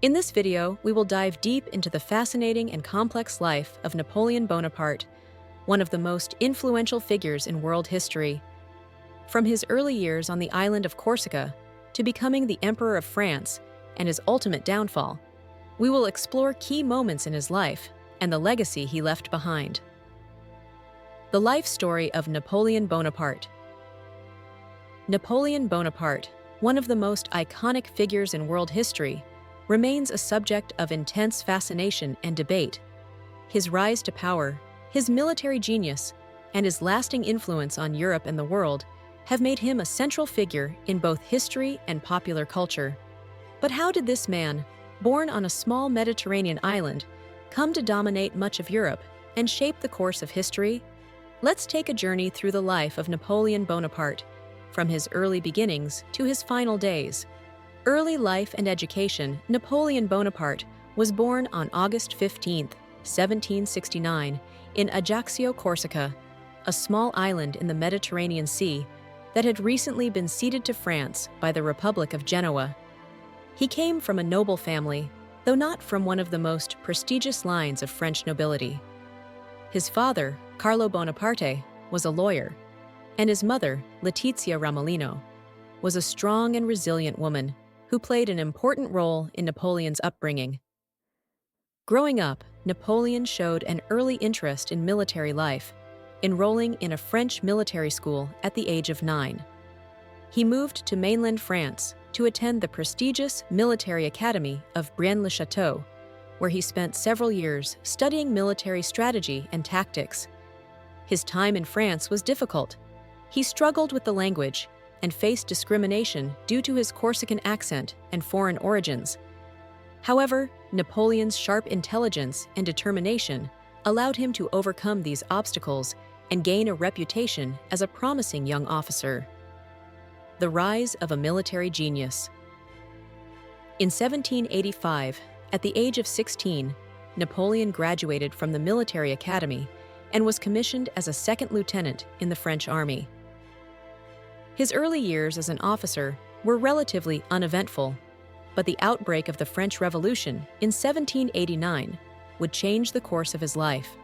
In this video, we will dive deep into the fascinating and complex life of Napoleon Bonaparte, one of the most influential figures in world history. From his early years on the island of Corsica to becoming the Emperor of France and his ultimate downfall, we will explore key moments in his life and the legacy he left behind. The life story of Napoleon Bonaparte. Napoleon Bonaparte, one of the most iconic figures in world history, remains a subject of intense fascination and debate. His rise to power, his military genius, and his lasting influence on Europe and the world have made him a central figure in both history and popular culture. But how did this man, born on a small Mediterranean island, come to dominate much of Europe and shape the course of history? Let's take a journey through the life of Napoleon Bonaparte, from his early beginnings to his final days. Early life and education. Napoleon Bonaparte was born on August 15, 1769, in Ajaccio, Corsica, a small island in the Mediterranean Sea that had recently been ceded to France by the Republic of Genoa. He came from a noble family, though not from one of the most prestigious lines of French nobility. His father, Carlo Bonaparte, was a lawyer, and his mother, Letizia Ramolino, was a strong and resilient woman who played an important role in Napoleon's upbringing. Growing up, Napoleon showed an early interest in military life, enrolling in a French military school at the age of 9. He moved to mainland France to attend the prestigious military academy of Braine-le-Château, where he spent several years studying military strategy and tactics. His time in France was difficult. He struggled with the language and faced discrimination due to his Corsican accent and foreign origins. However, Napoleon's sharp intelligence and determination allowed him to overcome these obstacles and gain a reputation as a promising young officer. The rise of a military genius. In 1785, at the age of 16, Napoleon graduated from the military academy and was commissioned as a second lieutenant in the French army. His early years as an officer were relatively uneventful, but the outbreak of the French Revolution in 1789 would change the course of his life.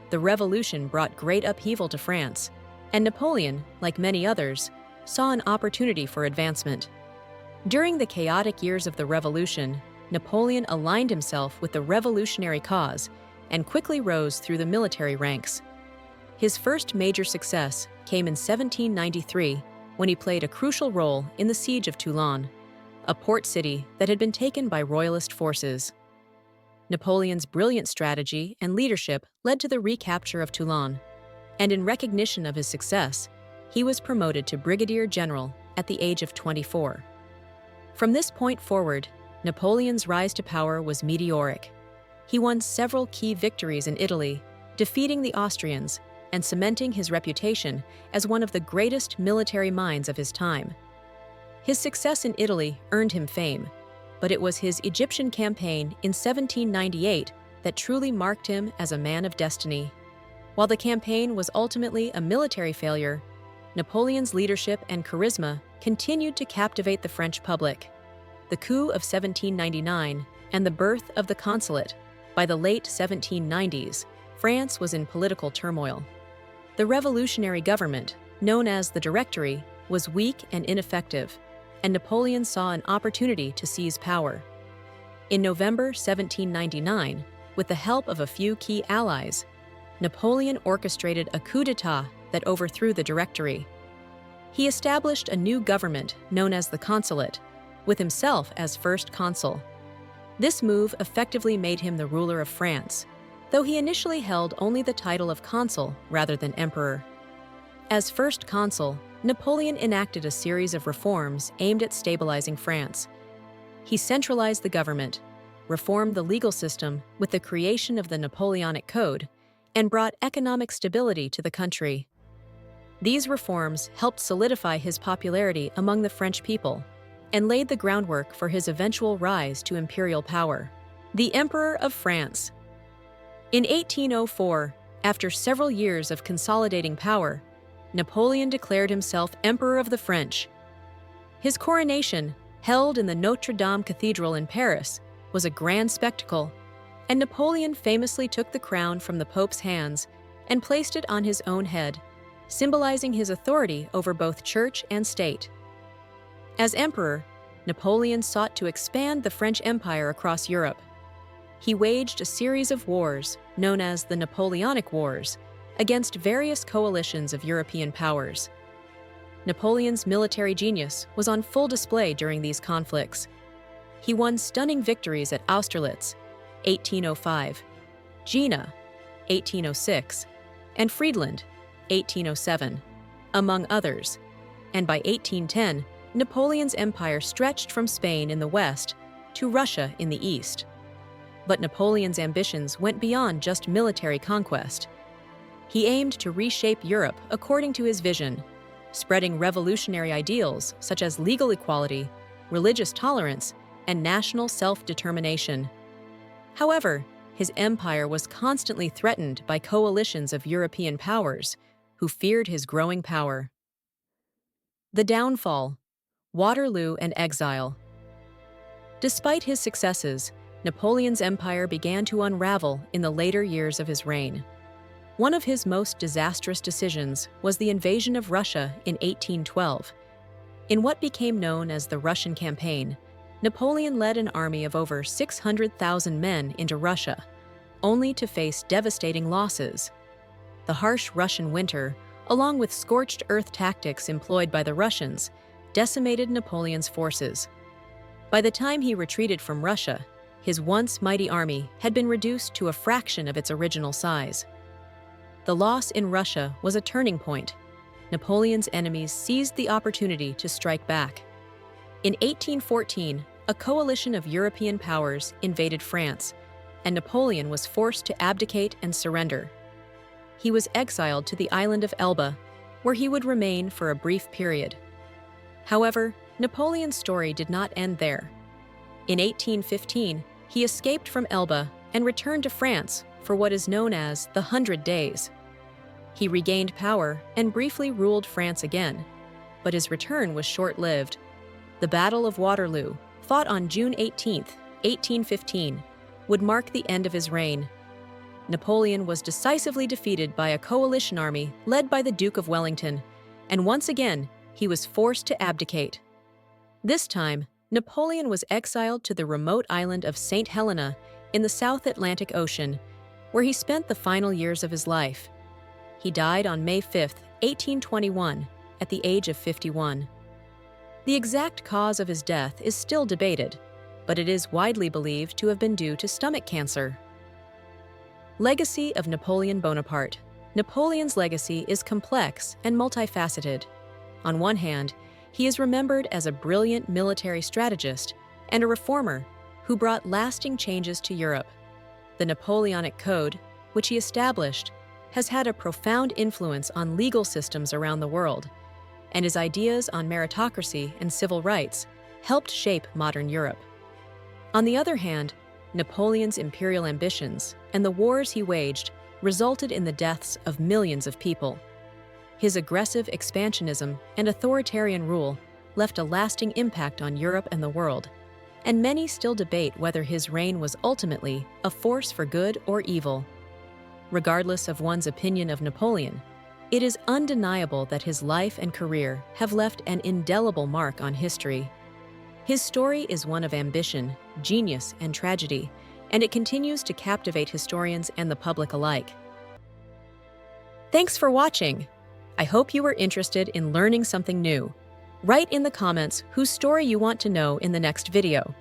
The revolution brought great upheaval to France, and Napoleon, like many others, saw an opportunity for advancement. During the chaotic years of the revolution, Napoleon aligned himself with the revolutionary cause and quickly rose through the military ranks. His first major success came in 1793 when he played a crucial role in the siege of Toulon, a port city that had been taken by royalist forces. Napoleon's brilliant strategy and leadership led to the recapture of Toulon, and in recognition of his success, he was promoted to brigadier general at the age of 24. From this point forward, Napoleon's rise to power was meteoric. He won several key victories in Italy, defeating the Austrians and cementing his reputation as one of the greatest military minds of his time. His success in Italy earned him fame, but it was his Egyptian campaign in 1798 that truly marked him as a man of destiny. While the campaign was ultimately a military failure, Napoleon's leadership and charisma continued to captivate the French public. The coup of 1799 and the birth of the Consulate. By the late 1790s, France was in political turmoil. The revolutionary government, known as the Directory, was weak and ineffective, and Napoleon saw an opportunity to seize power. In November 1799, with the help of a few key allies, Napoleon orchestrated a coup d'état that overthrew the Directory. He established a new government known as the Consulate, with himself as first consul. This move effectively made him the ruler of France, though he initially held only the title of consul rather than emperor. As first consul, Napoleon enacted a series of reforms aimed at stabilizing France. He centralized the government, reformed the legal system with the creation of the Napoleonic Code, and brought economic stability to the country. These reforms helped solidify his popularity among the French people and laid the groundwork for his eventual rise to imperial power. The Emperor of France. In 1804, after several years of consolidating power, Napoleon declared himself Emperor of the French. His coronation, held in the Notre Dame Cathedral in Paris, was a grand spectacle, and Napoleon famously took the crown from the Pope's hands and placed it on his own head, symbolizing his authority over both church and state. As emperor, Napoleon sought to expand the French Empire across Europe. He waged a series of wars, known as the Napoleonic Wars, against various coalitions of European powers. Napoleon's military genius was on full display during these conflicts. He won stunning victories at Austerlitz, 1805, Jena, 1806, and Friedland, 1807, among others, and by 1810, Napoleon's empire stretched from Spain in the west to Russia in the east. But Napoleon's ambitions went beyond just military conquest. He aimed to reshape Europe according to his vision, spreading revolutionary ideals such as legal equality, religious tolerance, and national self-determination. However, his empire was constantly threatened by coalitions of European powers who feared his growing power. The downfall, Waterloo and exile. Despite his successes, Napoleon's empire began to unravel in the later years of his reign. One of his most disastrous decisions was the invasion of Russia in 1812. In what became known as the Russian Campaign, Napoleon led an army of over 600,000 men into Russia, only to face devastating losses. The harsh Russian winter, along with scorched earth tactics employed by the Russians, decimated Napoleon's forces. By the time he retreated from Russia, his once mighty army had been reduced to a fraction of its original size. The loss in Russia was a turning point. Napoleon's enemies seized the opportunity to strike back. In 1814, a coalition of European powers invaded France, and Napoleon was forced to abdicate and surrender. He was exiled to the island of Elba, where he would remain for a brief period. However, Napoleon's story did not end there. In 1815, he escaped from Elba and returned to France for what is known as the 100 Days. He regained power and briefly ruled France again, but his return was short-lived. The Battle of Waterloo, fought on June 18, 1815, would mark the end of his reign. Napoleon was decisively defeated by a coalition army led by the Duke of Wellington, and once again, he was forced to abdicate. This time, Napoleon was exiled to the remote island of St. Helena in the South Atlantic Ocean, where he spent the final years of his life. He died on May 5, 1821, at the age of 51. The exact cause of his death is still debated, but it is widely believed to have been due to stomach cancer. Legacy of Napoleon Bonaparte. Napoleon's legacy is complex and multifaceted. On one hand, he is remembered as a brilliant military strategist and a reformer who brought lasting changes to Europe. The Napoleonic Code, which he established, has had a profound influence on legal systems around the world, and his ideas on meritocracy and civil rights helped shape modern Europe. On the other hand, Napoleon's imperial ambitions and the wars he waged resulted in the deaths of millions of people. His aggressive expansionism and authoritarian rule left a lasting impact on Europe and the world, and many still debate whether his reign was ultimately a force for good or evil. Regardless of one's opinion of Napoleon, it is undeniable that his life and career have left an indelible mark on history. His story is one of ambition, genius, and tragedy, and it continues to captivate historians and the public alike. Thanks for watching! I hope you were interested in learning something new. Write in the comments whose story you want to know in the next video.